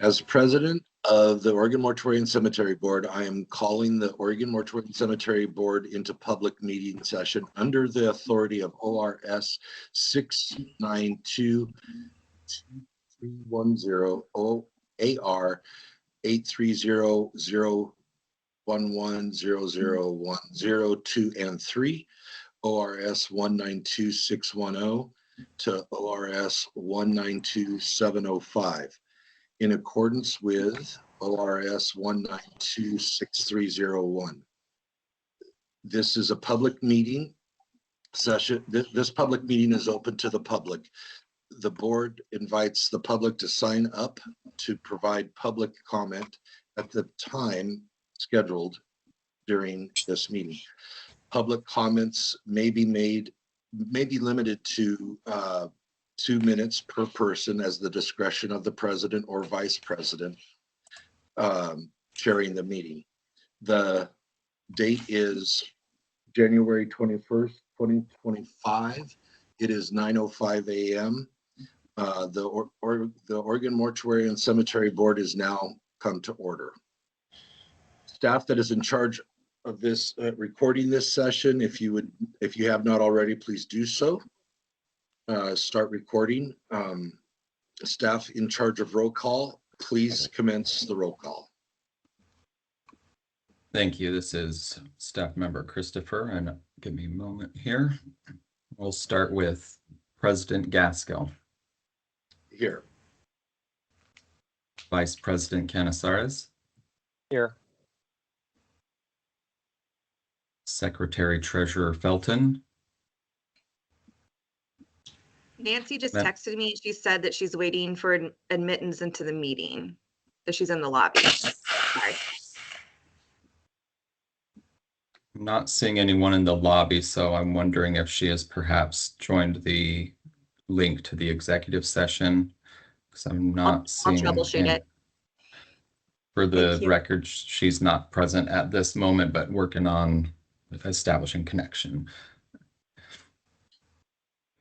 As president of the Oregon Mortuary and Cemetery Board, I am calling the Oregon Mortuary and Cemetery Board into public meeting session under the authority of ORS 692-310 OAR 830-011-0010-2 and 3, ORS 192610 to ORS 192705. In accordance with ORS 1926301. This is a public meeting session. This public meeting is open to the public. The board invites the public to sign up to provide public comment at the time scheduled during this meeting. Public comments may be limited to 2 minutes per person as the discretion of the president or vice president chairing the meeting. The date is January 21st, 2025. It is 9:05 a.m. The Oregon Mortuary and Cemetery Board is now come to order. Staff that is in charge of this recording this session, if you have not already, please do so. Start recording. Staff in charge of roll call, please commence the roll call. Thank you. This is Staff Member Christopher, and give me a moment here. We'll start with President Gaskell. Here. Vice President Canizares. Here. Secretary Treasurer Felton. Nancy just texted me. She said that she's waiting for admittance into the meeting, that she's in the lobby. Sorry. I'm not seeing anyone in the lobby, so I'm wondering if she has perhaps joined the link to the executive session, because I'm not seeing. I'll troubleshoot it. For the record, she's not present at this moment, but working on establishing connection.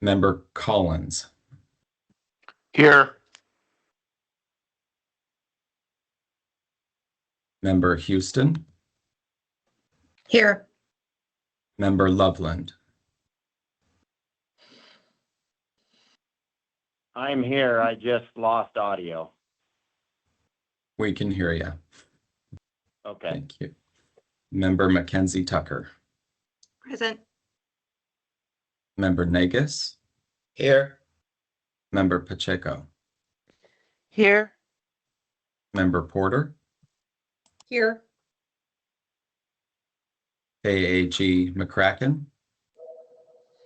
Member Collins. Here. Member Houston. Here. Member Loveland. I'm here. I just lost audio. We can hear you. Okay. Thank you. Member Mackenzie Tucker. Present. Member Nagus. Here. Member Pacheco. Here. Member Porter. Here. AAG McCracken.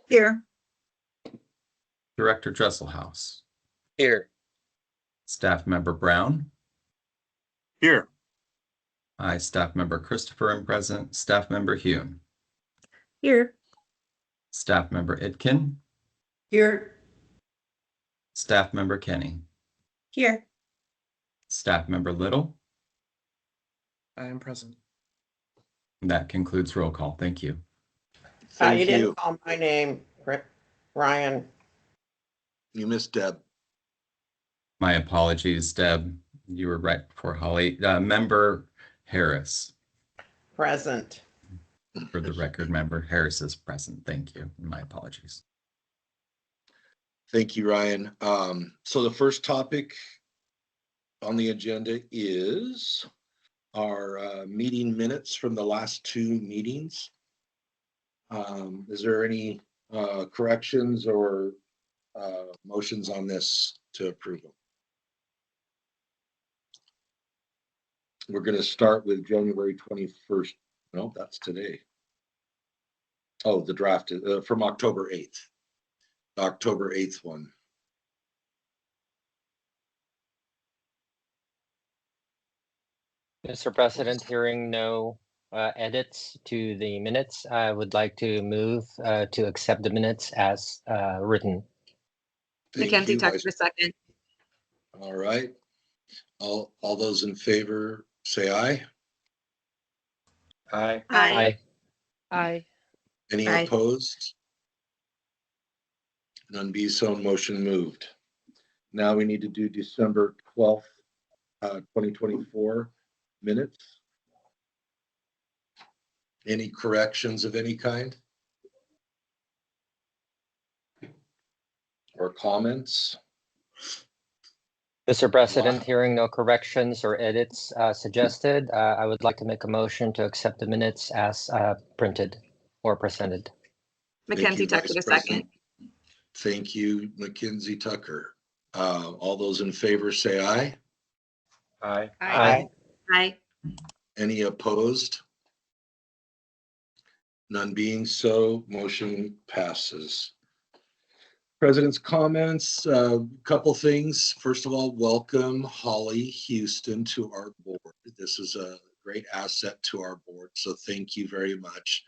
Here. Director Dresselhaus. Here. Staff Member Brown. Here. I, Staff Member Christopher, am present. Staff Member Hune. Here. Staff Member Itkin. Here. Staff Member Kenny. Here. Staff Member Little. I am present. That concludes roll call. Thank you. Thank You didn't call my name, Ryan. You missed Deb. My apologies, Deb. You were right before Holly. Member Harris. Present. For the record, Member Harris is present. Thank you. My apologies. Thank you, Ryan. So the first topic on the agenda is our meeting minutes from the last 2 meetings. Is there any corrections or motions on this to approve them? We're going to start with January 21st. No, that's today. Oh, the draft from October 8th. The October 8th one. Mr. President, hearing no edits to the minutes, I would like to move to accept the minutes as written. Thank Mackenzie you, Tucker, second. All right. All those in favor say aye. Aye. Aye. Aye. Any Aye. opposed? None be so, motion moved. Now we need to do December 12th 2024 minutes. Any corrections of any kind? Or comments? Mr. President, hearing no corrections or edits suggested, I would like to make a motion to accept the minutes as printed or presented. Thank Mackenzie you, Tucker, Vice a second. President. Thank you, Mackenzie Tucker. All those in favor say aye. Aye. Aye. Aye. Any opposed? None being so, motion passes. President's comments, couple things. First of all, welcome Holly Houston to our board. This is a great asset to our board, so thank you very much.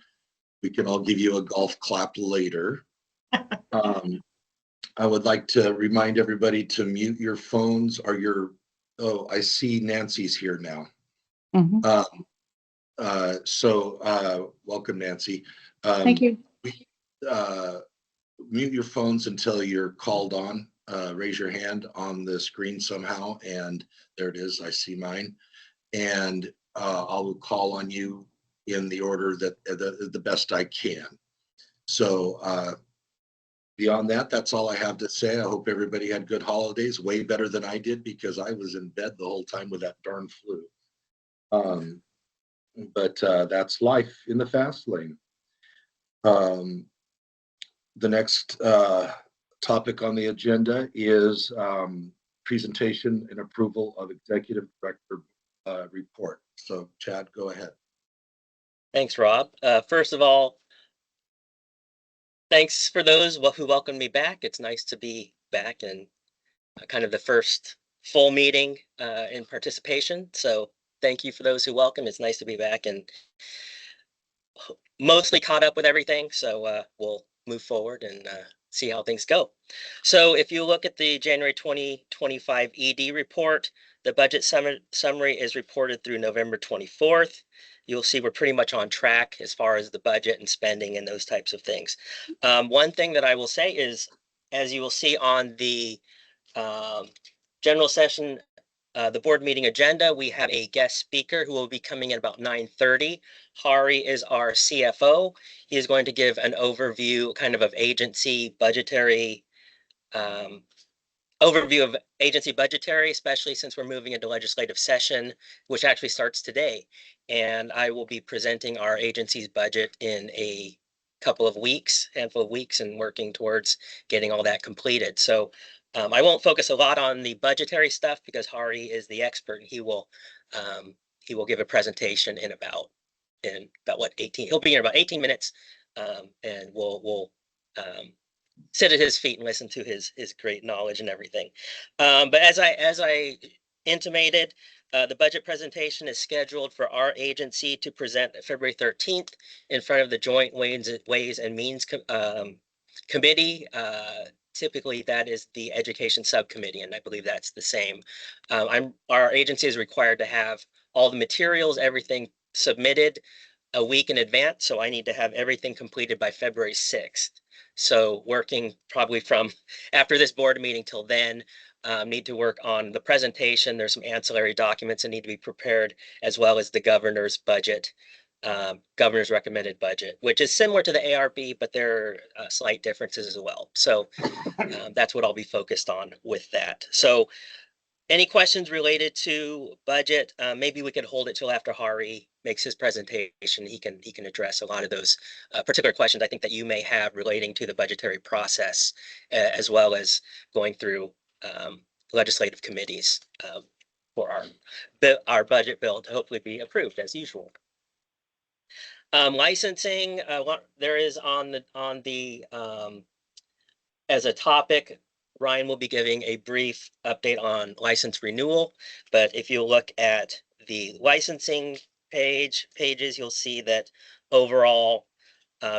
We can all give you a golf clap later. I would like to remind everybody to mute your phones or your, oh, I see Nancy's here now. Welcome, Nancy. Thank you. Mute your phones until you're called on. Raise your hand on the screen somehow, and there it is. I see mine, and I'll call on you in the order that the best I can. So beyond that, that's all I have to say. I hope everybody had good holidays, way better than I did because I was in bed the whole time with that darn flu. But that's life in the fast lane. The next topic on the agenda is presentation and approval of executive director report. So Chad, go ahead. Thanks, Rob. First of all, thanks for those who welcomed me back. It's nice to be back in kind of the first full meeting in participation. So thank you for those who welcome. It's nice to be back and mostly caught up with everything. So we'll move forward and see how things go. So if you look at the January 2025 ED report, the budget summary is reported through November 24th. You'll see we're pretty much on track as far as the budget and spending and those types of things. One thing that I will say is, as you will see on the general session, the board meeting agenda, we have a guest speaker who will be coming in about 9:30. Hari is our CFO. He is going to give an overview of agency budgetary, especially since we're moving into legislative session, which actually starts today. And I will be presenting our agency's budget in a handful of weeks, and working towards getting all that completed. So I won't focus a lot on the budgetary stuff because Hari is the expert, and he will give a presentation in about 18. He'll be in about 18 minutes, and we'll sit at his feet and listen to his great knowledge and everything. But as I intimated, the budget presentation is scheduled for our agency to present February 13th in front of the Joint Ways and Means Committee. Typically, that is the Education Subcommittee, and I believe that's the same. Our agency is required to have all the materials, everything submitted a week in advance, so I need to have everything completed by February 6th. So working probably from after this board meeting till then, need to work on the presentation. There's some ancillary documents that need to be prepared, as well as the governor's budget, governor's recommended budget, which is similar to the ARB, but there are slight differences as well. So that's what I'll be focused on with that. So any questions related to budget? Maybe we could hold it till after Hari makes his presentation. He can address a lot of those particular questions I think that you may have relating to the budgetary process, as well as going through legislative committees for our budget bill to hopefully be approved as usual. Licensing, there is on the as a topic. Ryan will be giving a brief update on license renewal, but if you look at the licensing pages, you'll see that overall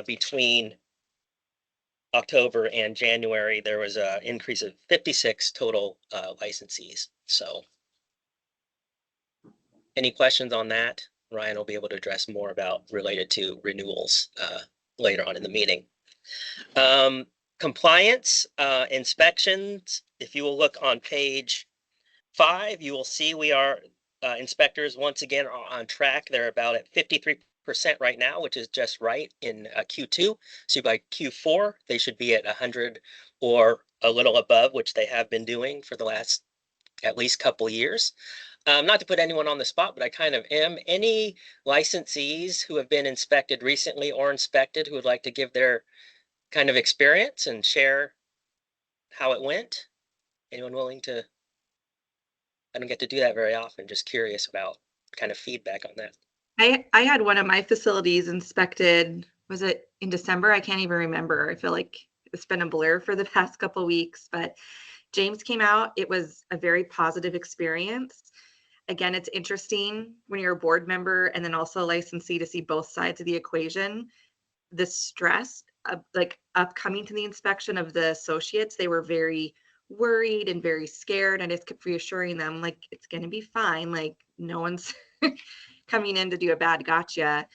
between October and January, there was an increase of 56 total licensees. So any questions on that? Ryan will be able to address more about related to renewals later on in the meeting. Compliance, inspections, if you will look on page 5, you will see we are inspectors once again are on track. They're about at 53% right now, which is just right in Q2. So by Q4, they should be at 100 or a little above, which they have been doing for the last at least couple years. Not to put anyone on the spot, but I kind of am. Any licensees who have been inspected recently or inspected who would like to give their kind of experience and share how it went? Anyone willing to? I don't get to do that very often. Just curious about kind of feedback on that. I had one of my facilities inspected, was it in December? I can't even remember. I feel like it's been a blur for the past couple weeks, but James came out. It was a very positive experience. Again, it's interesting when you're a board member and then also a licensee to see both sides of the equation. The stress of like upcoming to the inspection of the associates, they were very worried and very scared. And I just kept reassuring them, like, it's going to be fine. Like, no one's coming in to do a bad gotcha.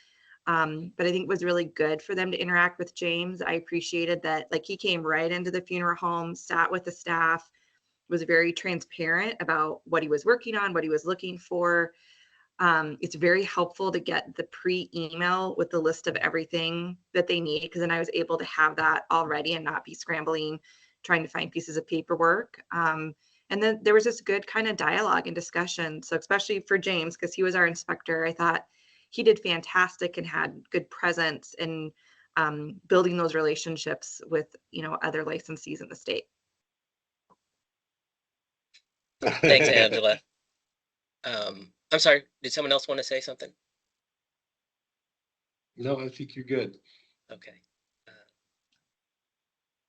But I think it was really good for them to interact with James. I appreciated that, like, he came right into the funeral home, sat with the staff, was very transparent about what he was working on, what he was looking for. It's very helpful to get the pre-email with the list of everything that they need, because then I was able to have that already and not be scrambling, trying to find pieces of paperwork. And then there was this good kind of dialogue and discussion. So especially for James, because he was our inspector, I thought he did fantastic and had good presence in building those relationships with, other licensees in the state. Thanks, Angela. I'm sorry, did someone else want to say something? No, I think you're good. Okay.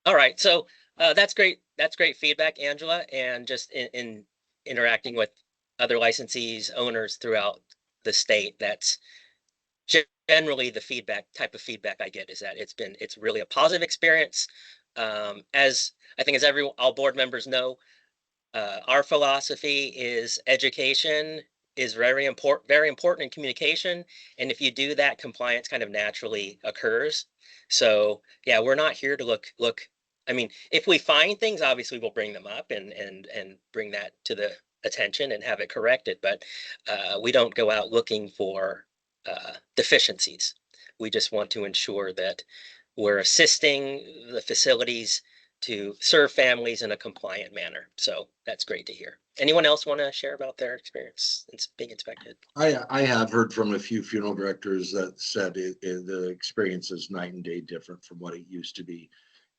All right, so that's great. That's great feedback, Angela, and just in interacting with other licensees, owners throughout the state, that's generally the type of feedback I get is that it's really a positive experience. As I think as all board members know, our philosophy is education is very important in communication. And if you do that, compliance kind of naturally occurs. So yeah, we're not here to look. I mean, if we find things, obviously we'll bring them up and bring that to the attention and have it corrected. But we don't go out looking for deficiencies. We just want to ensure that we're assisting the facilities to serve families in a compliant manner. So that's great to hear. Anyone else want to share about their experience in being inspected? I have heard from a few funeral directors that said the experience is night and day different from what it used to be.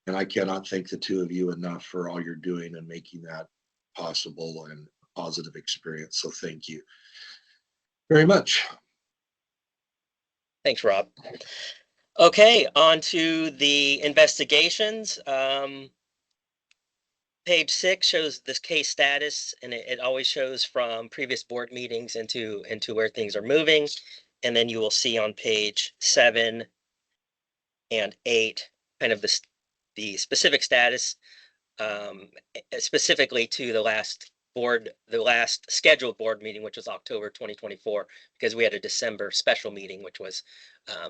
And I cannot thank the two of you enough for all you're doing and making that possible and positive experience. So thank you very much. Thanks, Rob. Okay, on to the investigations. Page 6 shows this case status, and it always shows from previous board meetings into where things are moving. And then you will see on page 7 and 8 kind of the specific status, specifically to the last scheduled board meeting, which was October 2024, because we had a December special meeting, which was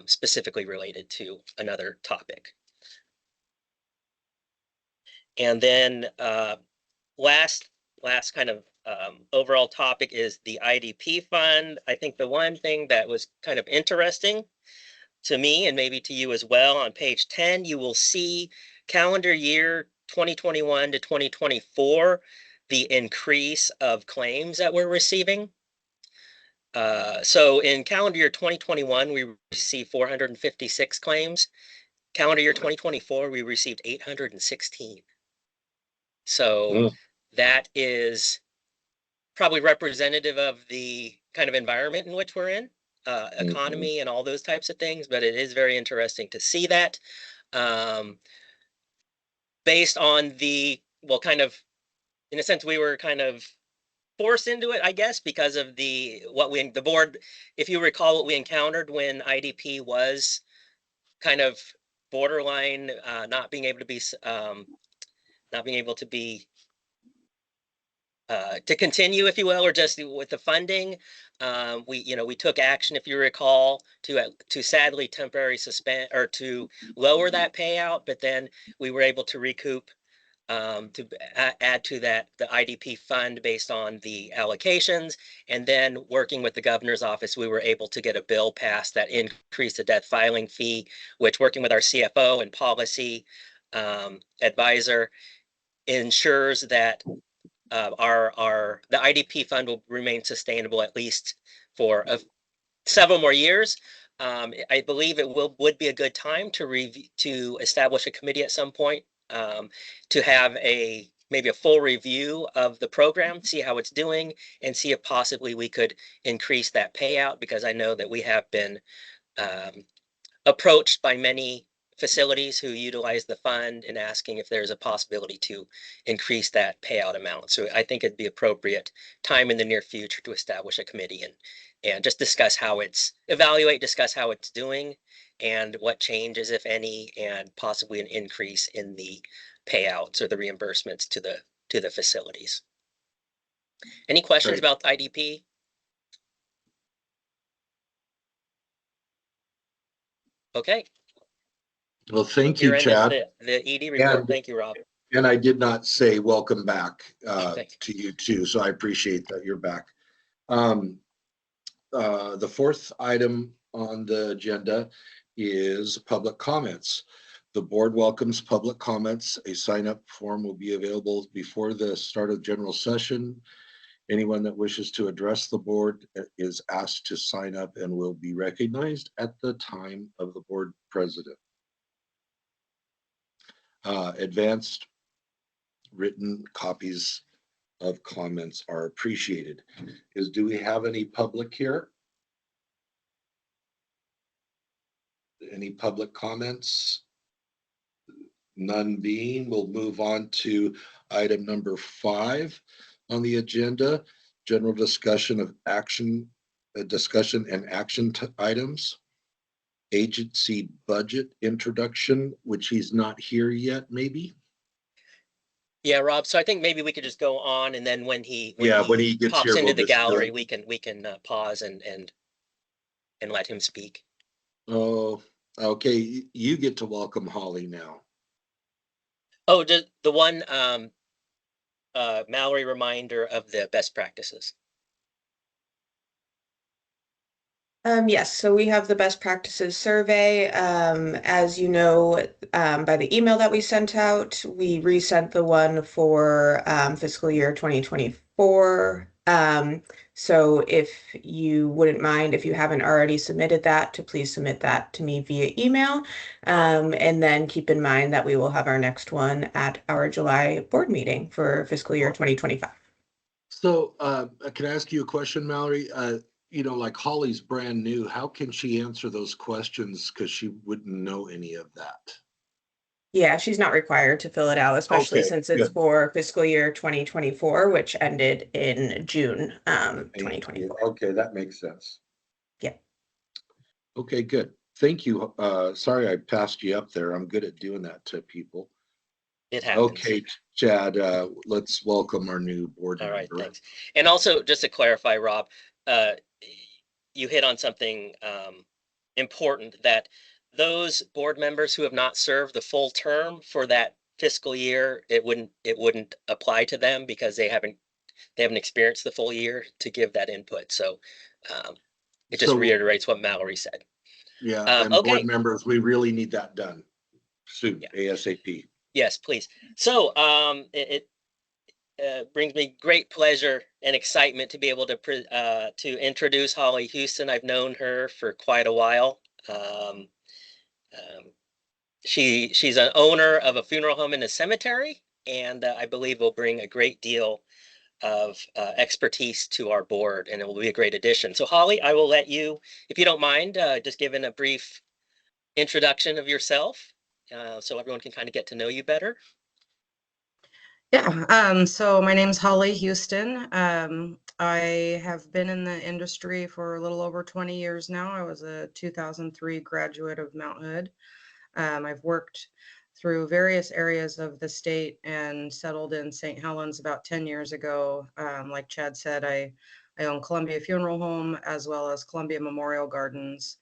specifically related to another topic. And then last kind of overall topic is the IDP fund. I think the one thing that was kind of interesting to me and maybe to you as well, on page 10, you will see calendar year 2021 to 2024, the increase of claims that we're receiving. So in calendar year 2021, we received 456 claims. Calendar year 2024, we received 816. So that is probably representative of the kind of environment in which we're in, economy and all those types of things. But it is very interesting to see that based on kind of, in a sense, we were kind of forced into it, I guess, because of the board, if you recall what we encountered when IDP was kind of borderline, not being able to be to continue, if you will, or just with the funding. We took action, if you recall, to sadly temporarily suspend or to lower that payout, but then we were able to recoup to add to that the IDP fund based on the allocations. And then working with the governor's office, we were able to get a bill passed that increased the death filing fee, which, working with our CFO and policy advisor, ensures that the IDP fund will remain sustainable at least for several more years. I believe it would be a good time to establish a committee at some point, to have maybe a full review of the program, see how it's doing, and see if possibly we could increase that payout, because I know that we have been approached by many facilities who utilize the fund and asking if there's a possibility to increase that payout amount. So I think it'd be appropriate time in the near future to establish a committee and just discuss discuss how it's doing and what changes, if any, and possibly an increase in the payouts or the reimbursements to the facilities. Any questions Great. about IDP? Okay. Well, thank You're you, in Chad. the ED report. And, Thank you, Rob. and I did not say welcome back Thanks. to you too, so I appreciate that you're back. The fourth item on the agenda is public comments. The board welcomes public comments. A sign-up form will be available before the start of general session. Anyone that wishes to address the board is asked to sign up and will be recognized at the time of the board president. Advanced written copies of comments are appreciated. Do we have any public here? Any public comments? None being, we'll move on to item number 5 on the agenda, general discussion of action, discussion and action items. Agency budget introduction, which he's not here yet, maybe? Yeah, Rob. So I think maybe we could just go on, and then when he gets pops here, into we'll the just gallery, we can pause and let him speak. Oh, okay. You get to welcome Holly now. Oh, just the one Mallory reminder of the best practices. Yes, so we have the best practices survey. As you know, by the email that we sent out, we resent the one for fiscal year 2024. So if you wouldn't mind, if you haven't already submitted that, to please submit that to me via email. And then keep in mind that we will have our next one at our July board meeting for fiscal year 2025. So can I ask you a question, Mallory? Like Holly's brand new. How can she answer those questions? Because she wouldn't know any of that. Yeah, she's not required to fill it out, especially Okay, since it's good. for fiscal year 2024, which ended in June 2024. Okay, that makes sense. Yeah. Okay, good. Thank you. Sorry I passed you up there. I'm good at doing that to people. It happens. Okay, Chad, let's welcome our new board member. All right, thanks. And also, just to clarify, Rob, you hit on something important, that those board members who have not served the full term for that fiscal year, it wouldn't apply to them because they haven't experienced the full year to give that input. So it just reiterates what Mallory said. Yeah, and okay. board members, we really need that done soon, Yeah. ASAP. Yes, please. So it brings me great pleasure and excitement to be able to introduce Holly Houston. I've known her for quite a while. She's an owner of a funeral home in a cemetery, and I believe will bring a great deal of expertise to our board, and it will be a great addition. So Holly, I will let you, if you don't mind, just give a brief introduction of yourself, so everyone can kind of get to know you better. Yeah, so my name's Holly Houston. I have been in the industry for a little over 20 years now. I was a 2003 graduate of Mount Hood. I've worked through various areas of the state and settled in St. Helens about 10 years ago. Like Chad said, I own Columbia Funeral Home as well as Columbia Memorial Gardens.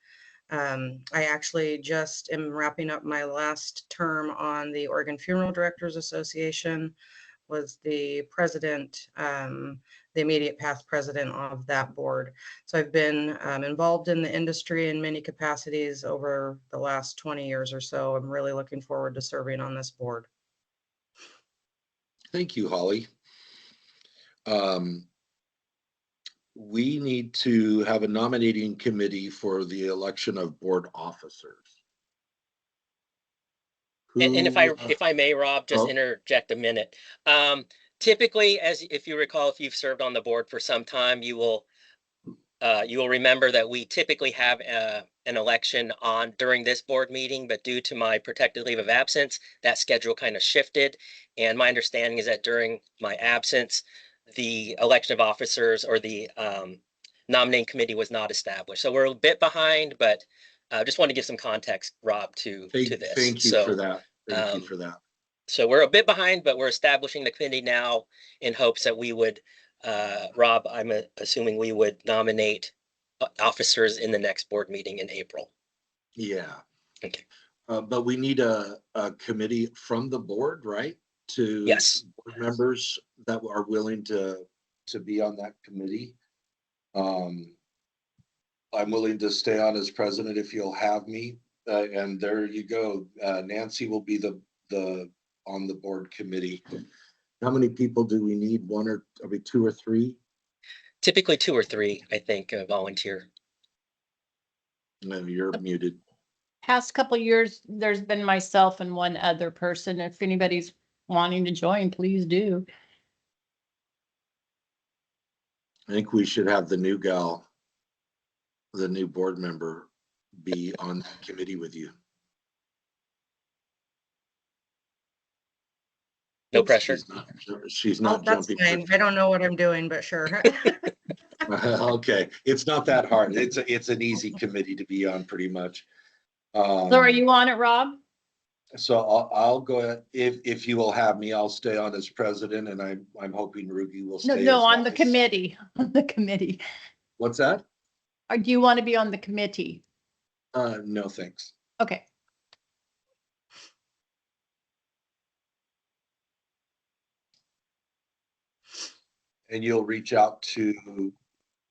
I actually just am wrapping up my last term on the Oregon Funeral Directors Association, was the president, the immediate past president of that board. So I've been involved in the industry in many capacities over the last 20 years or so. I'm really looking forward to serving on this board. Thank you, Holly. We need to have a nominating committee for the election of board officers. And if I may, Rob, just oh. interject a minute. Typically, if you recall, if you've served on the board for some time, you will remember that we typically have an election on during this board meeting, but due to my protected leave of absence, that schedule kind of shifted. And my understanding is that during my absence, the election of officers or the nominating committee was not established. So we're a bit behind, but just want to give some context, Rob, to this. Thank you for that. Thank you for that. So we're a bit behind, but we're establishing the committee now in hopes that we would, Rob, I'm assuming we would nominate officers in the next board meeting in April. Yeah. Okay. But we need a committee from the board, right? To yes, board members that are willing to be on that committee. I'm willing to stay on as president if you'll have me. And there you go. Nancy will be the on the board committee. How many people do we need? One or are we 2 or 3? Typically 2 or 3, I think, volunteer. No, you're muted. Past couple years, there's been myself and one other person. If anybody's wanting to join, please do. I think we should have the new gal, the new board member, be on that committee with you. No pressure. She's not that's jumping. fine. I don't know what I'm doing, but sure. Okay, it's not that hard. It's an easy committee to be on, pretty much. So are you on it, Rob? So I'll go ahead. If you will have me, I'll stay on as president, and I'm hoping Ruby will stay. No, as on the vice. committee. On the committee. What's that? Or do you want to be on the committee? No, thanks. Okay. And you'll reach out to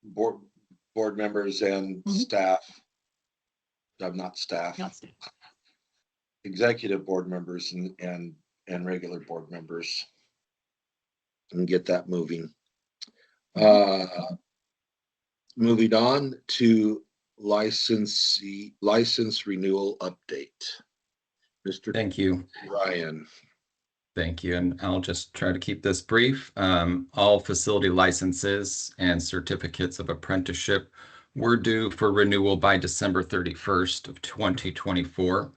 board members and staff. Not staff. Executive board members and regular board members, and get that moving. Moving on to license renewal update. Mr. Thank you. Ryan. Thank you. And I'll just try to keep this brief. All facility licenses and certificates of apprenticeship were due for renewal by December 31st of 2024.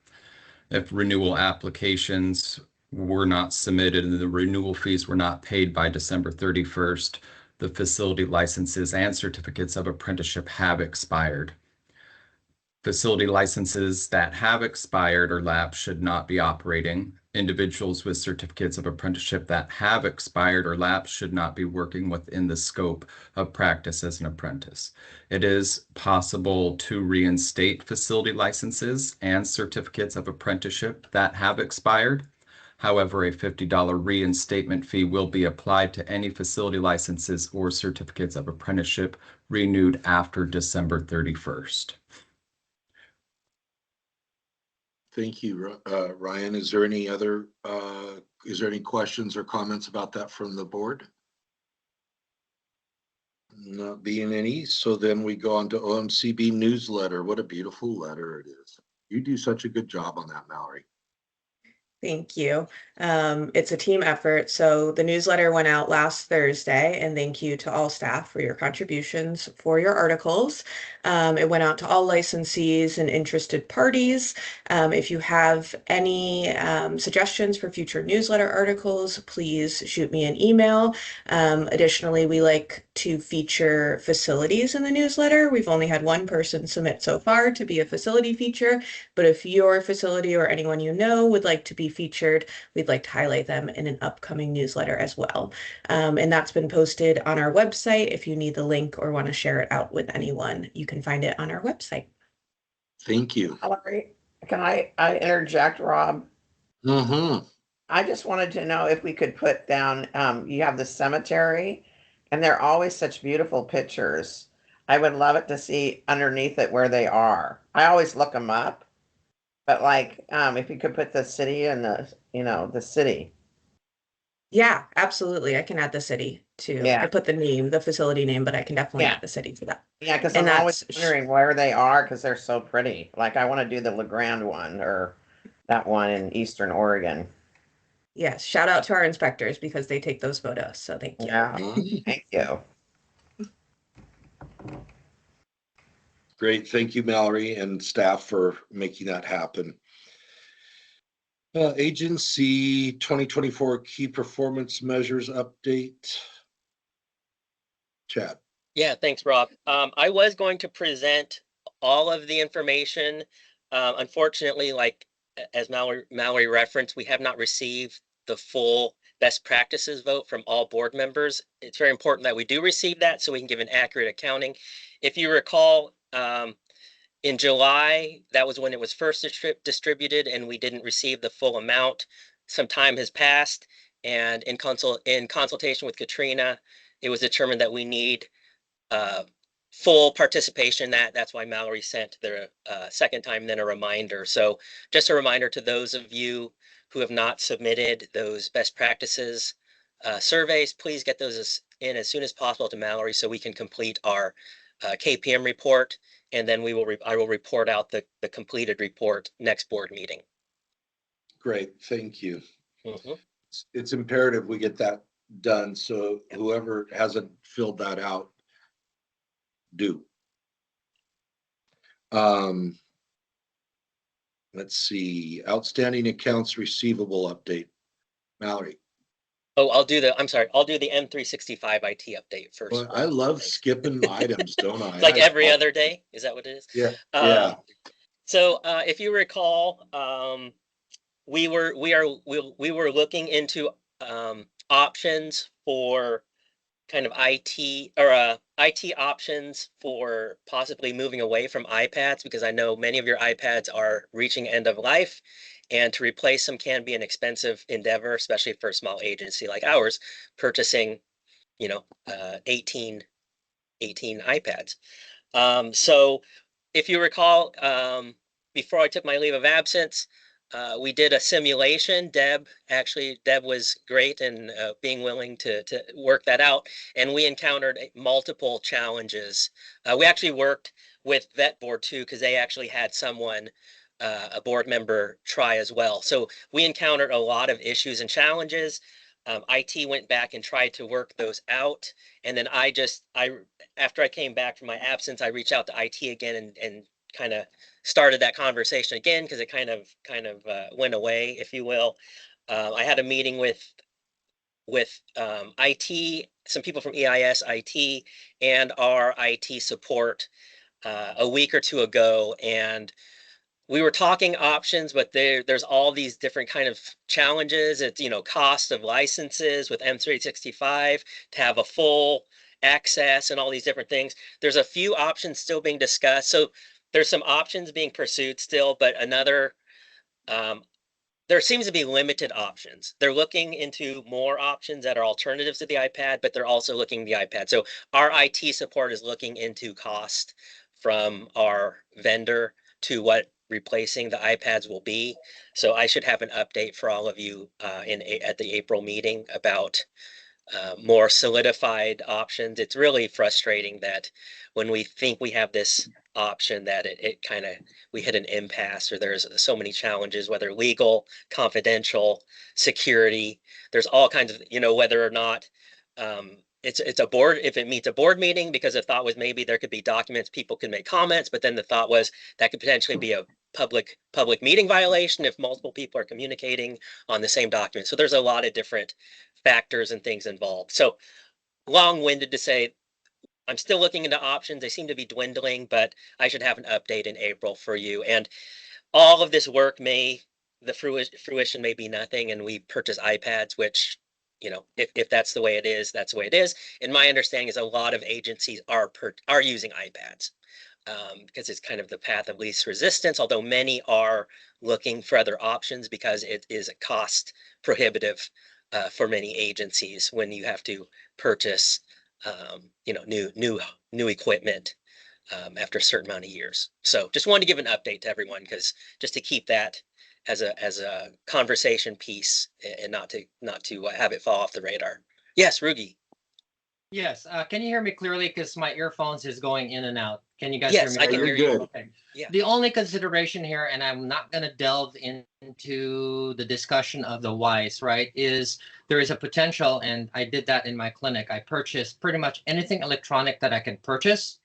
If renewal applications were not submitted and the renewal fees were not paid by December 31st, the facility licenses and certificates of apprenticeship have expired. Facility licenses that have expired or lapsed should not be operating. Individuals with certificates of apprenticeship that have expired or lapsed should not be working within the scope of practice as an apprentice. It is possible to reinstate facility licenses and certificates of apprenticeship that have expired. However, a $50 reinstatement fee will be applied to any facility licenses or certificates of apprenticeship renewed after December 31st. Thank you, Ryan. Is there any questions or comments about that from the board? Not being any, so then we go on to OMCB newsletter. What a beautiful letter it is. You do such a good job on that, Mallory. Thank you. It's a team effort. So the newsletter went out last Thursday, and thank you to all staff for your contributions for your articles. It went out to all licensees and interested parties. If you have any suggestions for future newsletter articles, please shoot me an email. Additionally, we like to feature facilities in the newsletter. We've only had one person submit so far to be a facility feature, but if your facility or anyone you know would like to be featured, we'd like to highlight them in an upcoming newsletter as well. And that's been posted on our website. If you need the link or want to share it out with anyone, you can find it on our website. Thank you. Valerie, can I interject, Rob? Mm-hmm. I just wanted to know if we could put down, you have the cemetery, and they're always such beautiful pictures. I would love it to see underneath it where they are. I always look them up, but like, if you could put the city and the city. Yeah, absolutely. I can add the city too. I Yeah, put the name, the facility name, but I can definitely yeah, add the city for that. yeah, because And I'm always that's wondering where they are because they're so pretty. Like, I want to do the LeGrand one or that one in Eastern Oregon. yes, shout out to our inspectors because they take those photos. So thank you. Yeah, thank you. Great. Thank you, Mallory and staff for making that happen. Agency 2024 key performance measures update. Chad. Yeah, thanks, Rob. I was going to present all of the information. Unfortunately, like as Mallory referenced, we have not received the full best practices vote from all board members. It's very important that we do receive that so we can give an accurate accounting. If you recall, in July, that was when it was first distributed and we didn't receive the full amount. Some time has passed, and in consultation with Katrina, it was determined that we need full participation. That's why Mallory sent the second time, then a reminder. So just a reminder to those of you who have not submitted those best practices surveys, please get those in as soon as possible to Mallory so we can complete our KPM report, and then I will report out the completed report next board meeting. Great, thank you. Mm-hmm. It's imperative we get that done, so whoever hasn't filled that out, do. Let's see, outstanding accounts receivable update. Mallory. Oh, I'll do the M365 IT update first. Well, I love skipping items, don't I? It's like every other day. Is that what it is? Yeah. Yeah. So if you recall, we were looking into options for kind of IT or IT options for possibly moving away from iPads, because I know many of your iPads are reaching end of life, and to replace them can be an expensive endeavor, especially for a small agency like ours, purchasing, 18 iPads. So if you recall, before I took my leave of absence, we did a simulation. Deb was great in being willing to work that out, and we encountered multiple challenges. We actually worked with Vet Board too, because they actually had someone, a board member, try as well. So we encountered a lot of issues and challenges. IT went back and tried to work those out, and then after I came back from my absence, I reached out to IT again and kind of started that conversation again, because it kind of went away, if you will. I had a meeting with IT, some people from EIS IT, and our IT support a week or two ago, and we were talking options, but there's all these different kind of challenges. It's, cost of licenses with M365 to have a full access and all these different things. There's a few options still being discussed. So there's some options being pursued still, but there seems to be limited options. They're looking into more options that are alternatives to the iPad, but they're also looking at the iPad. So our IT support is looking into cost from our vendor to what replacing the iPads will be. So I should have an update for all of you at the April meeting about more solidified options. It's really frustrating that when we think we have this option, that it kind of, we hit an impasse, or there's so many challenges, whether legal, confidential, security. There's all kinds of, whether or not it's a board, if it meets a board meeting, because the thought was maybe there could be documents, people could make comments, but then the thought was that could potentially be a public meeting violation if multiple people are communicating on the same document. So there's a lot of different factors and things involved. So long-winded to say, I'm still looking into options. They seem to be dwindling, but I should have an update in April for you. And all of this work the fruition may be nothing, and we purchase iPads, which, if that's the way it is, that's the way it is. And my understanding is a lot of agencies are using iPads. because it's kind of the path of least resistance, although many are looking for other options because it is a cost prohibitive for many agencies when you have to purchase new equipment after a certain amount of years. So just wanted to give an update to everyone, because just to keep that as a conversation piece and not to have it fall off the radar. Yes, Rugi. Yes, can you hear me clearly? Because my earphones is going in and out. Can you guys hear Yes, me? I can you're hear you. good. Okay. Yeah. The only consideration here, and I'm not going to delve into the discussion of the whys, right, is there is a potential, and I did that in my clinic. I purchased pretty much anything electronic that I can purchase,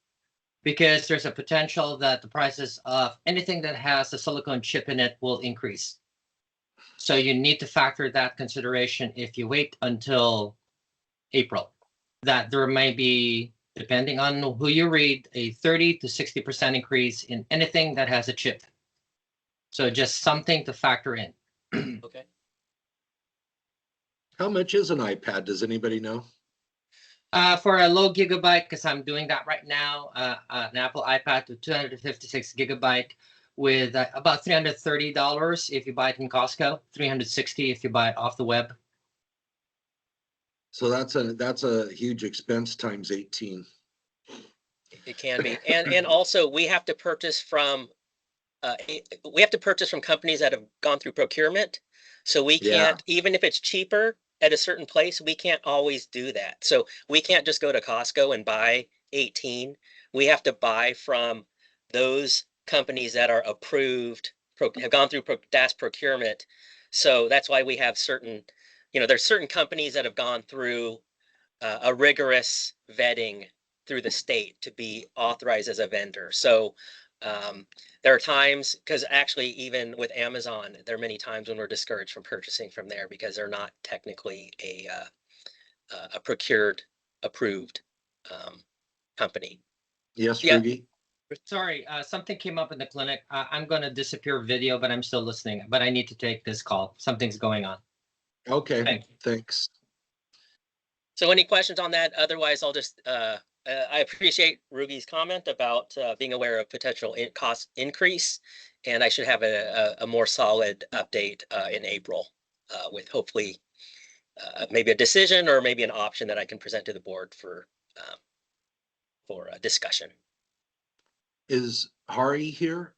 because there's a potential that the prices of anything that has a silicone chip in it will increase. So you need to factor that consideration if you wait until April, that there may be, depending on who you read, a 30 to 60% increase in anything that has a chip. So just something to factor in. Okay. How much is an iPad? Does anybody know? For a low gigabyte, because I'm doing that right now, an Apple iPad to 256 gigabyte with about $330 if you buy it in Costco, $360 if you buy it off the web. So that's a huge expense times 18. It can be, and also we have to purchase from companies that have gone through procurement. So we can't, even if it's cheaper at a certain place, we can't always do that. So we can't just go to Costco and buy 18. We have to buy from those companies that are approved, have gone through DAS procurement. So that's why we have certain, there's certain companies that have gone through a rigorous vetting through the state to be authorized as a vendor. So there are times, because actually even with Amazon, there are many times when we're discouraged from purchasing from there because they're not technically a procured, approved company. Yes, Yeah. Rugi? Sorry, something came up in the clinic. I'm going to disappear video, but I'm still listening. But I need to take this call. Something's going on. Okay, Thank you. thanks. So any questions on that? Otherwise, I'll just, I appreciate Rugi's comment about being aware of potential cost increase, and I should have a more solid update in April with hopefully maybe a decision or maybe an option that I can present to the board for discussion. Is Hari here?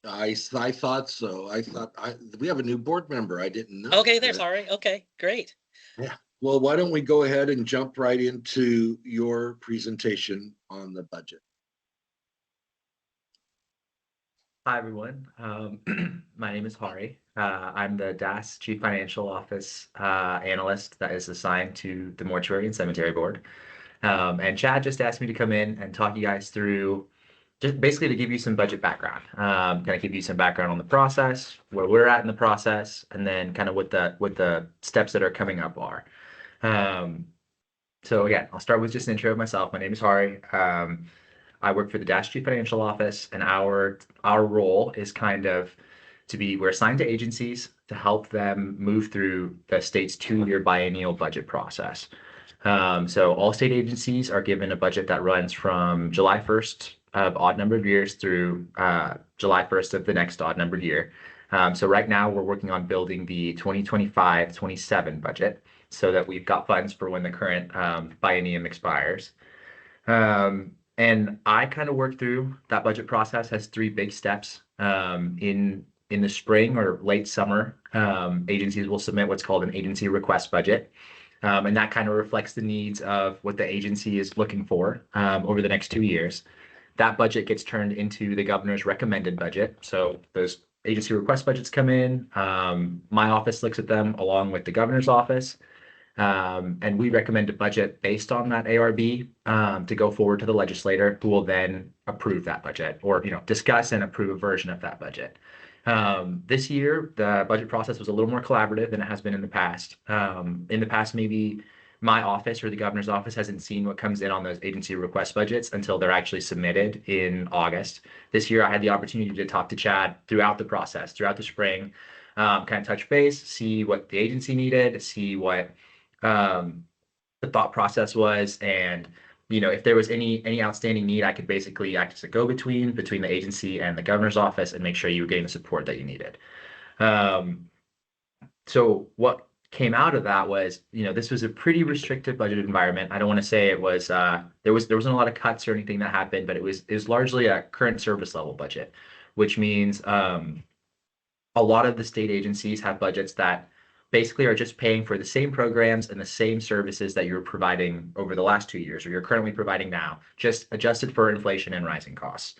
I thought so. We have a new board member. I didn't know. Okay, there's Hari. Okay, great. Yeah. Well, why don't we go ahead and jump right into your presentation on the budget? Hi, everyone. My name is Hari. I'm the DAS Chief Financial Office analyst that is assigned to the Mortuary and Cemetery Board. And Chad just asked me to come in and talk you guys through, just basically to give you some budget background, kind of give you some background on the process, where we're at in the process, and then kind of what the steps that are coming up are. So again, I'll start with just an intro of myself. My name is Hari. I work for the DAS Chief Financial Office, and our role is kind of we're assigned to agencies to help them move through the state's 2-year biennial budget process. So all state agencies are given a budget that runs from July 1st of odd numbered years through July 1st of the next odd numbered year. So right now we're working on building the 2025-27 budget so that we've got funds for when the current biennium expires. And I kind of work through that budget process has 3 big steps. In the spring or late summer, agencies will submit what's called an agency request budget. And that kind of reflects the needs of what the agency is looking for over the next 2 years. That budget gets turned into the governor's recommended budget. So those agency request budgets come in. My office looks at them along with the governor's office. And we recommend a budget based on that ARB to go forward to the legislator, who will then approve that budget or discuss and approve a version of that budget. This year, the budget process was a little more collaborative than it has been in the past. In the past, maybe my office or the governor's office hasn't seen what comes in on those agency request budgets until they're actually submitted in August. This year, I had the opportunity to talk to Chad throughout the process, throughout the spring, kind of touch base, see what the agency needed, see what the thought process was, and if there was any outstanding need, I could basically act as a go-between between the agency and the governor's office and make sure you were getting the support that you needed. So what came out of that was, this was a pretty restricted budget environment. I don't want to say it was there wasn't a lot of cuts or anything that happened, but it was largely a current service level budget, which means a lot of the state agencies have budgets that basically are just paying for the same programs and the same services that you're providing over the last 2 years, or you're currently providing now, just adjusted for inflation and rising costs.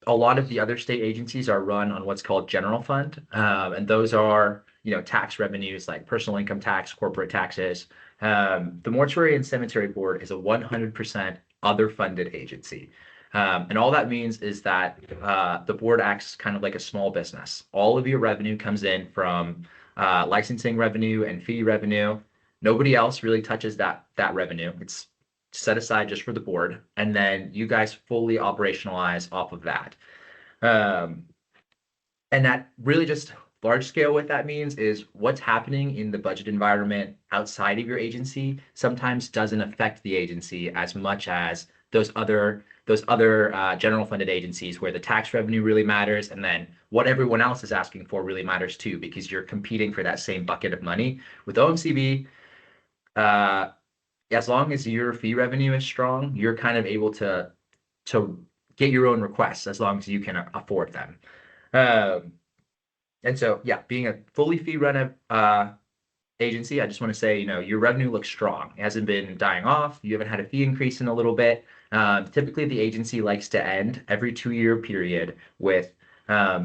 A lot of the other state agencies are run on what's called general fund, and those are tax revenues like personal income tax, corporate taxes. The Mortuary and Cemetery Board is a 100% other funded agency. And all that means is that the board acts kind of like a small business. All of your revenue comes in from licensing revenue and fee revenue. Nobody else really touches that revenue. It's set aside just for the board, and then you guys fully operationalize off of that. And that really just large scale, what that means is what's happening in the budget environment outside of your agency sometimes doesn't affect the agency as much as those other general funded agencies where the tax revenue really matters, and then what everyone else is asking for really matters too, because you're competing for that same bucket of money. With OMCB, as long as your fee revenue is strong, you're kind of able to get your own requests as long as you can afford them. And so, yeah, being a fully fee run agency, I just want to say, your revenue looks strong. It hasn't been dying off. You haven't had a fee increase in a little bit. Typically, the agency likes to end every 2-year period with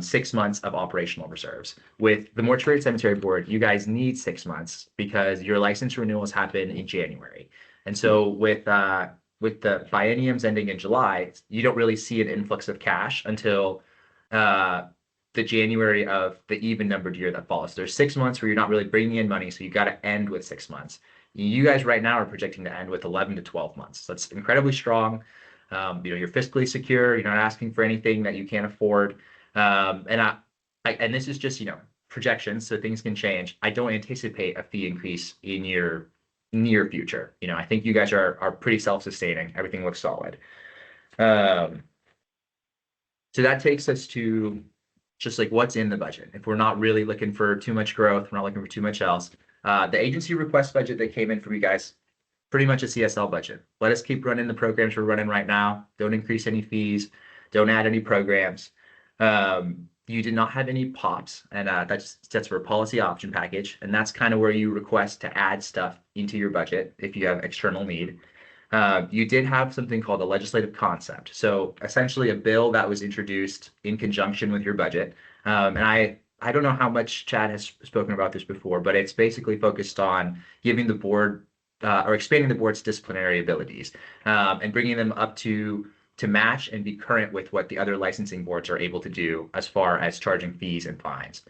6 months of operational reserves. With the Mortuary and Cemetery Board, you guys need 6 months because your license renewals happen in January. And so with the bienniums ending in July, you don't really see an influx of cash until the January of the even numbered year that follows. There's 6 months where you're not really bringing in money, so you got to end with 6 months. You guys right now are projecting to end with 11 to 12 months. So that's incredibly strong. You're fiscally secure. You're not asking for anything that you can't afford. And this is just projections, so things can change. I don't anticipate a fee increase in your near future. I think you guys are pretty self-sustaining. Everything looks solid. So that takes us to just like what's in the budget. If we're not really looking for too much growth, we're not looking for too much else. The agency request budget that came in from you guys, pretty much a CSL budget. Let us keep running the programs we're running right now. Don't increase any fees. Don't add any programs. You did not have any POPs, and that's for a policy option package. And that's kind of where you request to add stuff into your budget if you have external need. You did have something called a legislative concept. So essentially a bill that was introduced in conjunction with your budget. And I don't know how much Chad has spoken about this before, but it's basically focused on giving the board or expanding the board's disciplinary abilities and bringing them up to match and be current with what the other licensing boards are able to do as far as charging fees and fines.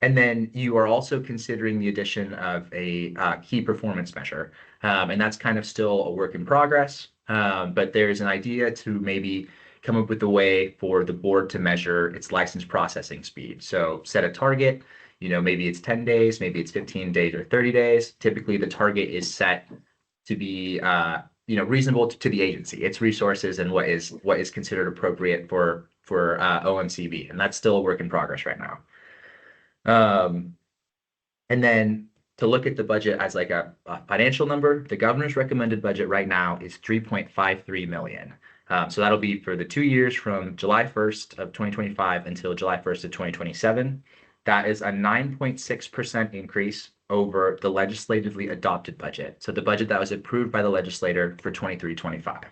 And then you are also considering the addition of a key performance measure. And that's kind of still a work in progress, but there's an idea to maybe come up with a way for the board to measure its license processing speed. So set a target, maybe it's 10 days, maybe it's 15 days or 30 days. Typically the target is set to be reasonable to the agency, its resources, and what is considered appropriate for OMCB. And that's still a work in progress right now. And then to look at the budget as like a financial number, the governor's recommended budget right now is $3.53 million. So that'll be for the 2 years from July 1st of 2025 until July 1st of 2027. That is a 9.6% increase over the legislatively adopted budget. So the budget that was approved by the legislator for 23-25.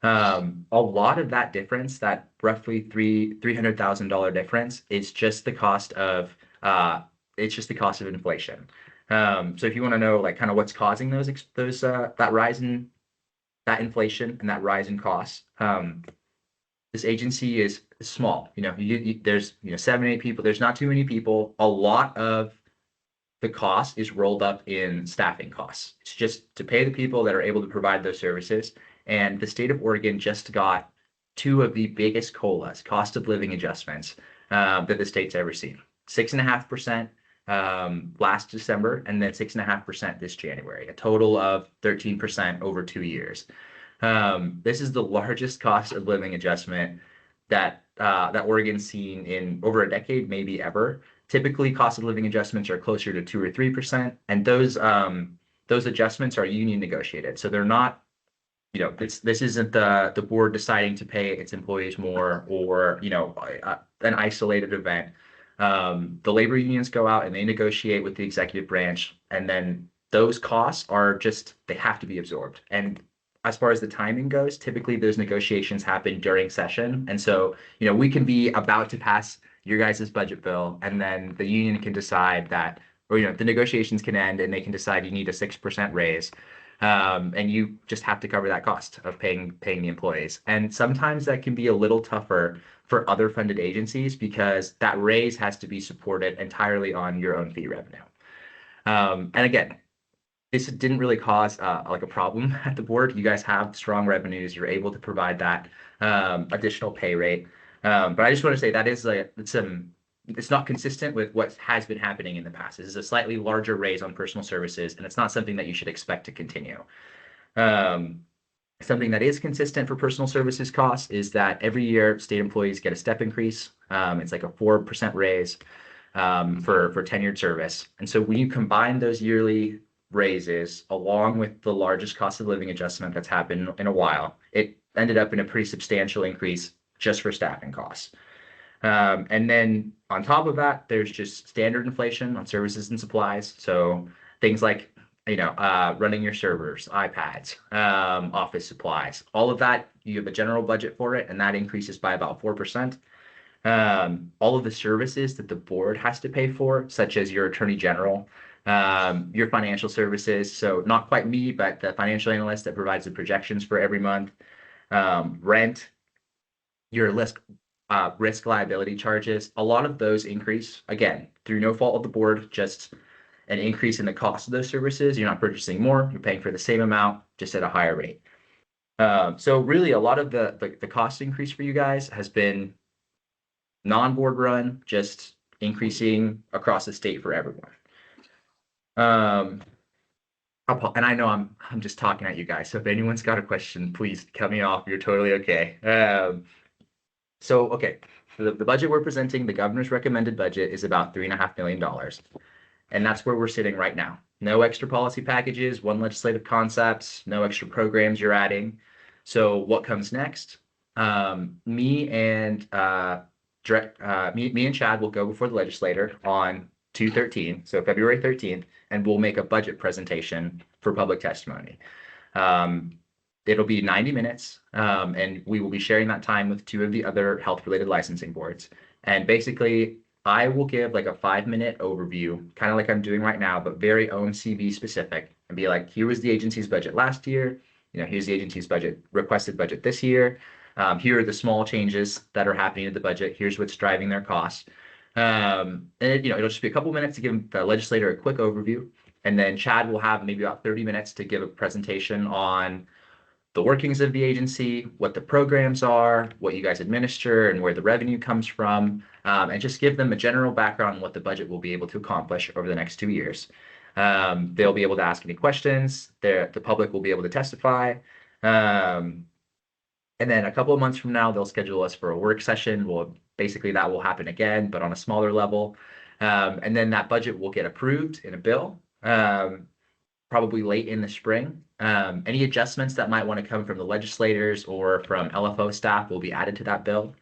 A lot of that difference, that roughly $300,000 difference, is just the cost of inflation. So if you want to know like kind of what's causing that rise in that inflation and that rise in costs, this agency is small. There's 7-8 people. There's not too many people. A lot of the cost is rolled up in staffing costs. It's just to pay the people that are able to provide those services. And the state of Oregon just got 2 of the biggest COLAs, cost of living adjustments, that the state's ever seen. 6.5% last December, and then 6.5% this January, a total of 13% over 2 years. This is the largest cost of living adjustment that Oregon's seen in over a decade, maybe ever. Typically, cost of living adjustments are closer to 2 or 3%, and those adjustments are union negotiated. So they're not, this isn't the board deciding to pay its employees more, or an isolated event. The labor unions go out and they negotiate with the executive branch, and then those costs are just, they have to be absorbed. And as far as the timing goes, typically those negotiations happen during session. And so, we can be about to pass your guys' budget bill, and then the union can decide that, or, the negotiations can end and they can decide you need a 6% raise. And you just have to cover that cost of paying the employees. And sometimes that can be a little tougher for other funded agencies, because that raise has to be supported entirely on your own fee revenue. And again, this didn't really cause like a problem at the board. You guys have strong revenues. You're able to provide that additional pay rate. But I just want to say that is it's not consistent with what has been happening in the past. This is a slightly larger raise on personal services, and it's not something that you should expect to continue. Something that is consistent for personal services costs is that every year state employees get a step increase. It's like a 4% raise for tenured service. And so when you combine those yearly raises along with the largest cost of living adjustment that's happened in a while, it ended up in a pretty substantial increase just for staffing costs. And then on top of that, there's just standard inflation on services and supplies. So things like, running your servers, iPads, office supplies, all of that, you have a general budget for it, and that increases by about 4%. All of the services that the board has to pay for, such as your attorney general, your financial services, so not quite me, but the financial analyst that provides the projections for every month, rent, your risk liability charges, a lot of those increase, again, through no fault of the board, just an increase in the cost of those services. You're not purchasing more, you're paying for the same amount, just at a higher rate. So really a lot of the cost increase for you guys has been non-board run, just increasing across the state for everyone. And I know I'm just talking at you guys, so if anyone's got a question, please cut me off. You're totally okay. Okay, the budget we're presenting, the governor's recommended budget, is about $3.5 million. And that's where we're sitting right now. No extra policy packages, one legislative concepts, no extra programs you're adding. So what comes next? Me and Chad will go before the legislator on 2/13, so February 13th, and we'll make a budget presentation for public testimony. It'll be 90 minutes, and we will be sharing that time with 2 of the other health-related licensing boards. And basically, I will give like a 5-minute overview, kind of like I'm doing right now, but very OMCB specific, and be like, here was the agency's budget last year. Here's the agency's requested budget this year. Here are the small changes that are happening to the budget. Here's what's driving their costs. And it'll just be a couple minutes to give the legislator a quick overview. And then Chad will have maybe about 30 minutes to give a presentation on the workings of the agency, what the programs are, what you guys administer, and where the revenue comes from, and just give them a general background on what the budget will be able to accomplish over the next 2 years. They'll be able to ask any questions. The public will be able to testify. And then a couple of months from now, they'll schedule us for a work session. Basically, that will happen again, but on a smaller level. And then that budget will get approved in a bill, probably late in the spring. Any adjustments that might want to come from the legislators or from LFO staff will be added to that bill.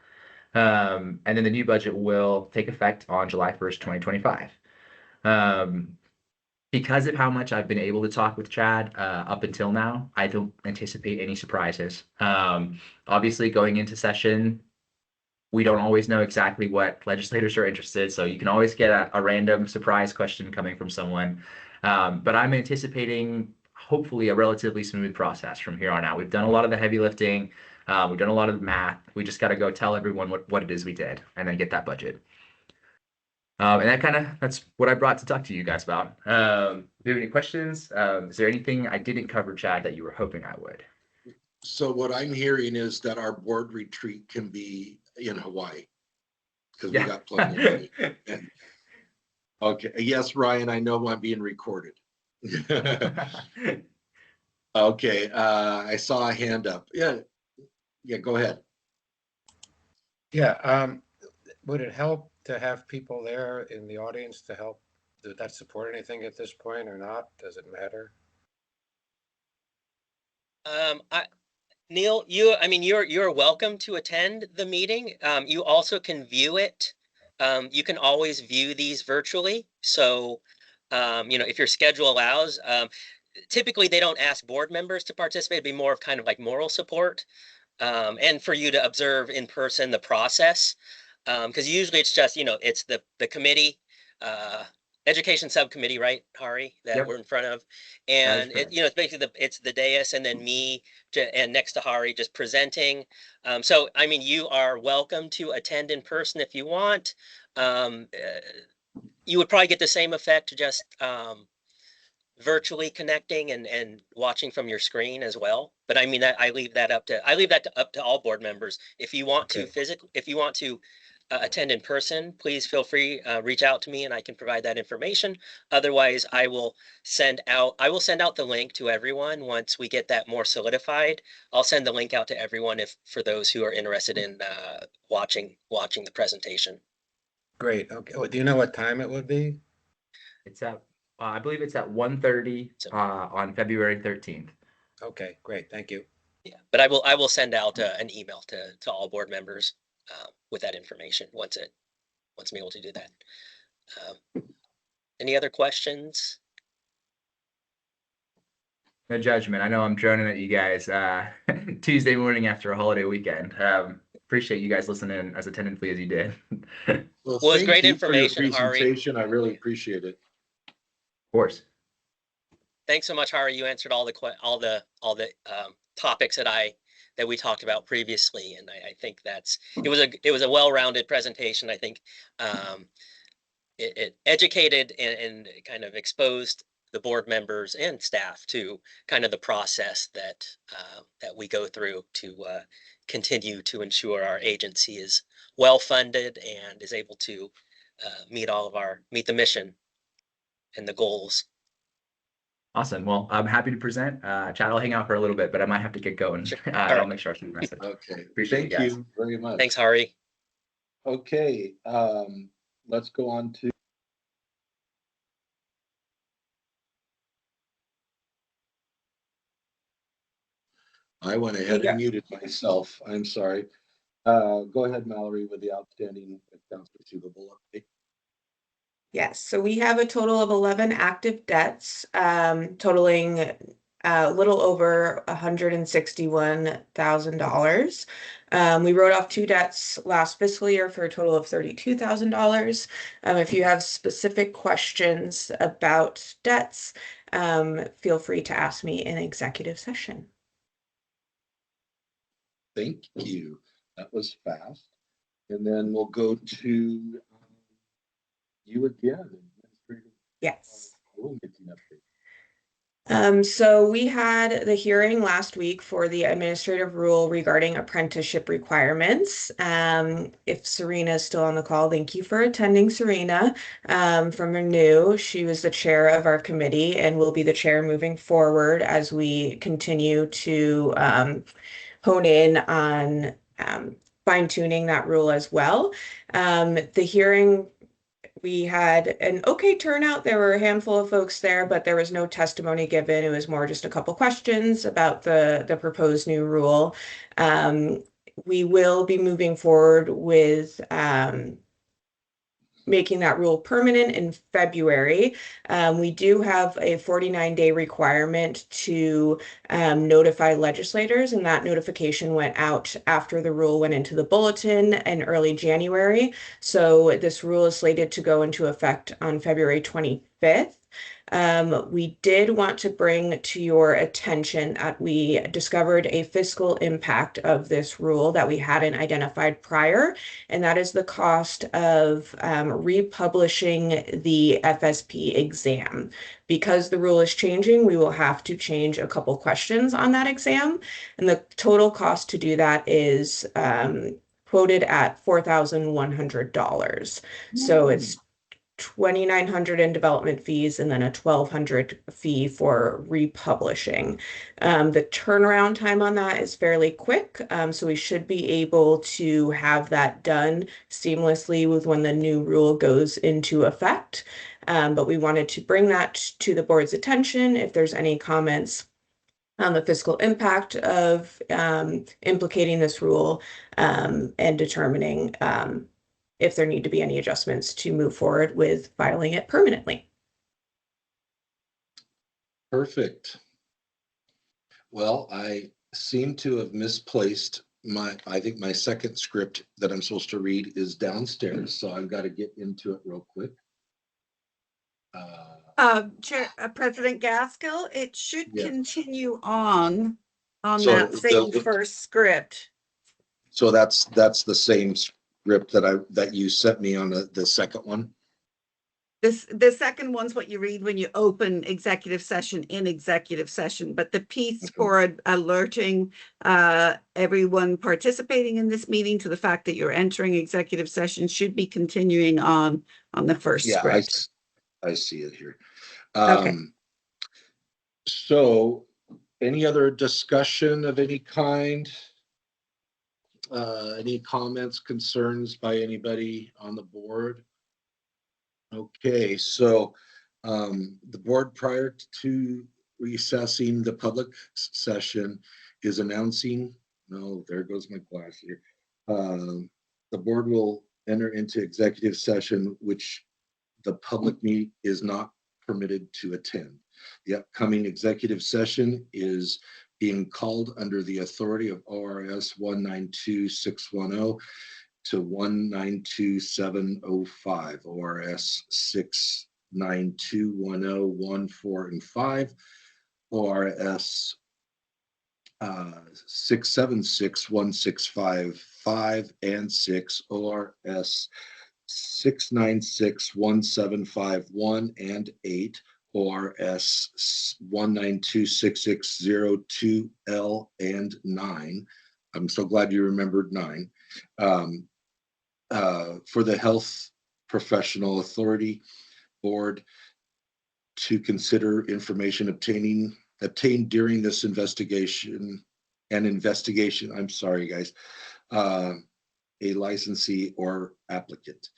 And then the new budget will take effect on July 1st, 2025. Because of how much I've been able to talk with Chad up until now, I don't anticipate any surprises. Obviously, going into session, we don't always know exactly what legislators are interested, so you can always get a random surprise question coming from someone. But I'm anticipating, hopefully, a relatively smooth process from here on out. We've done a lot of the heavy lifting. We've done a lot of the math. We just got to go tell everyone what it is we did and then get that budget. And that's what I brought to talk to you guys about. Do you have any questions? Is there anything I didn't cover, Chad, that you were hoping I would? So what I'm hearing is that our board retreat can be in Hawaii, because we got plenty of money. Okay, yes, Ryan, I know I'm being recorded. Okay, I saw a hand up. Yeah, go ahead. Yeah, would it help to have people there in the audience to help? Does that support anything at this point or not? Does it matter? Neil, you're welcome to attend the meeting. You also can view it. You can always view these virtually. So, if your schedule allows, typically they don't ask board members to participate. It'd be more of kind of like moral support, and for you to observe in person the process. Because usually it's just, it's the committee, education subcommittee, right, Hari, that Yep. we're in front of. That is And correct. it's basically it's the dais and then me and next to Hari just presenting. So, you are welcome to attend in person if you want. You would probably get the same effect just virtually connecting and watching from your screen as well. But I leave that up to all board members. If you want to attend in person, please feel free, reach out to me and I can provide that information. Otherwise, I will send out the link to everyone once we get that more solidified. I'll send the link out to everyone for those who are interested in watching the presentation. Great. Okay. Do you know what time it would be? It's at, I believe it's at 1:30 on February 13th. Okay, great. Thank you. Yeah, but I will send out an email to all board members with that information once I'm able to do that. Any other questions? No judgment. I know I'm droning at you guys Tuesday morning after a holiday weekend. Appreciate you guys listening as attentively as you did. Well, Well, it's thank great you for your information, Hari. presentation. I really appreciate it. Of course. Thanks so much, Hari. You answered all the topics that we talked about previously, and I think it was a well-rounded presentation. I think it educated and kind of exposed the board members and staff to kind of the process that we go through to continue to ensure our agency is well funded and is able to meet the mission and the goals. Awesome. Well, I'm happy to present. Chad, I'll hang out for a little bit, but I might have to get going. Sure. I'll make sure I send the message. Okay. Appreciate Thank you guys. you very much. Thanks, Hari. Okay, let's go on to I went ahead and muted myself. I'm sorry. Go ahead, Mallory, with the outstanding accounts receivable update. Yes, so we have a total of 11 active debts, totaling a little over $161,000. We wrote off 2 debts last fiscal year for a total of $32,000. If you have specific questions about debts, feel free to ask me in executive session. Thank you. That was fast. And then we'll go to you again. Yes. Rulemaking update. So we had the hearing last week for the administrative rule regarding apprenticeship requirements. If Serena is still on the call, thank you for attending, Serena, from Renew. She was the chair of our committee and will be the chair moving forward as we continue to hone in on fine-tuning that rule as well. The hearing, we had an okay turnout. There were a handful of folks there, but there was no testimony given. It was more just a couple questions about the proposed new rule. We will be moving forward with making that rule permanent in February. We do have a 49-day requirement to notify legislators, and that notification went out after the rule went into the bulletin in early January. So this rule is slated to go into effect on February 25th. We did want to bring to your attention that we discovered a fiscal impact of this rule that we hadn't identified prior, and that is the cost of republishing the FSP exam. Because the rule is changing, we will have to change a couple questions on that exam, and the total cost to do that is quoted at $4,100. So it's $2,900 in development fees, and then a $1,200 fee for republishing. The turnaround time on that is fairly quick, so we should be able to have that done seamlessly with when the new rule goes into effect. But we wanted to bring that to the board's attention. If there's any comments on the fiscal impact of implicating this rule, and determining if there need to be any adjustments to move forward with filing it permanently. Perfect. Well, I seem to have misplaced I think my second script that I'm supposed to read is downstairs, so I've got to get into it real quick. President Gaskell, it should Yeah. continue on So that same first script. So that's the same script that you sent me on the second one. The second one's what you read when you open executive session in executive session, but the piece for alerting everyone participating in this meeting to the fact that you're entering executive session should be continuing on the first script. I see it here. Okay. So any other discussion of any kind? Any comments, concerns by anybody on the board? Okay, so the board, prior to recessing the public session, is announcing, no, there goes my glass here. The board will enter into executive session, which the public meet is not permitted to attend. The upcoming executive session is being called under the authority of ORS 192610 to 192705, ORS 69210, 4 and 5, ORS 6761655 and 6, ORS 6961751 and 8, ORS 1926602L and 9. I'm so glad you remembered 9. For the Health Professional Authority Board to consider information obtained during this investigation, I'm sorry, guys, a licensee or applicant.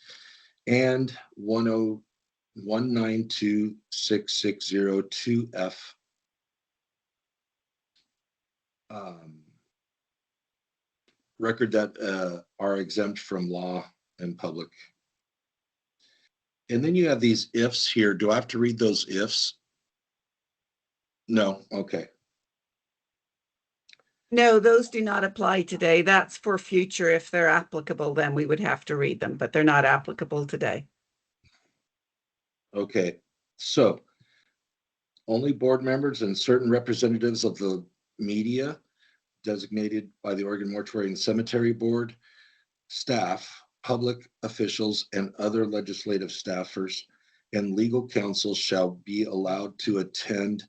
And 1926602F record that are exempt from law and public. And then you have these ifs here. Do I have to read those ifs? No, okay. No, those do not apply today. That's for future. If they're applicable, then we would have to read them, but they're not applicable today. Okay, so only board members and certain representatives of the media designated by the Oregon Mortuary and Cemetery Board, staff, public officials, and other legislative staffers and legal counsel shall be allowed to attend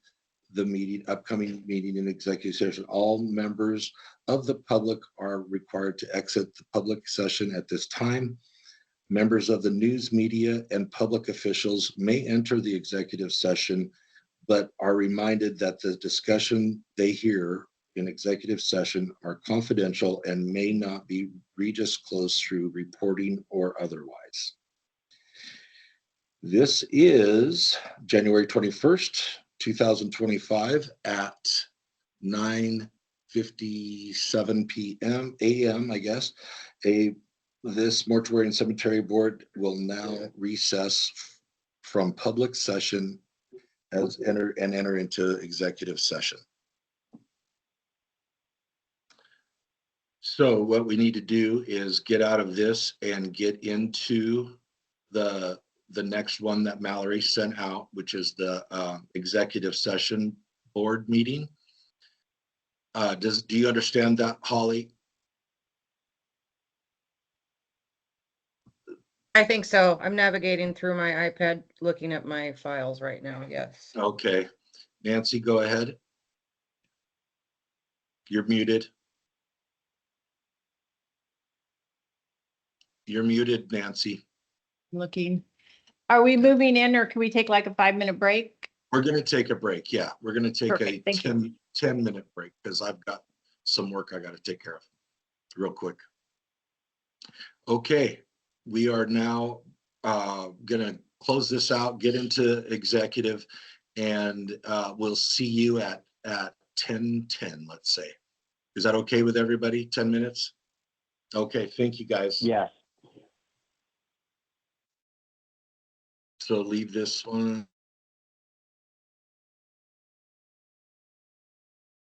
the upcoming meeting in executive session. All members of the public are required to exit the public session at this time. Members of the news media and public officials may enter the executive session, but are reminded that the discussion they hear in executive session are confidential and may not be redisclosed through reporting or otherwise. This is January 21st, 2025 at 9:57 p.m. a.m. I guess. This Mortuary and Cemetery Board will now recess from public session as enter into executive session. So what we need to do is get out of this and get into the next one that Mallory sent out, which is the executive session board meeting. Do you understand that, Holly? I think so. I'm navigating through my iPad, looking at my files right now. Yes. Okay. Nancy, go ahead. You're muted. You're muted, Nancy. Looking. Are we moving in or can we take like a 5-minute break? We're gonna take a break. Yeah, we're gonna take Perfect, a thank you. 10-minute break because I've got some work I gotta take care of real quick. Okay, we are now gonna close this out, get into executive, and we'll see you at 10:10, let's say. Is that okay with everybody? 10 minutes? Okay, thank you, guys. Yes. So leave this one.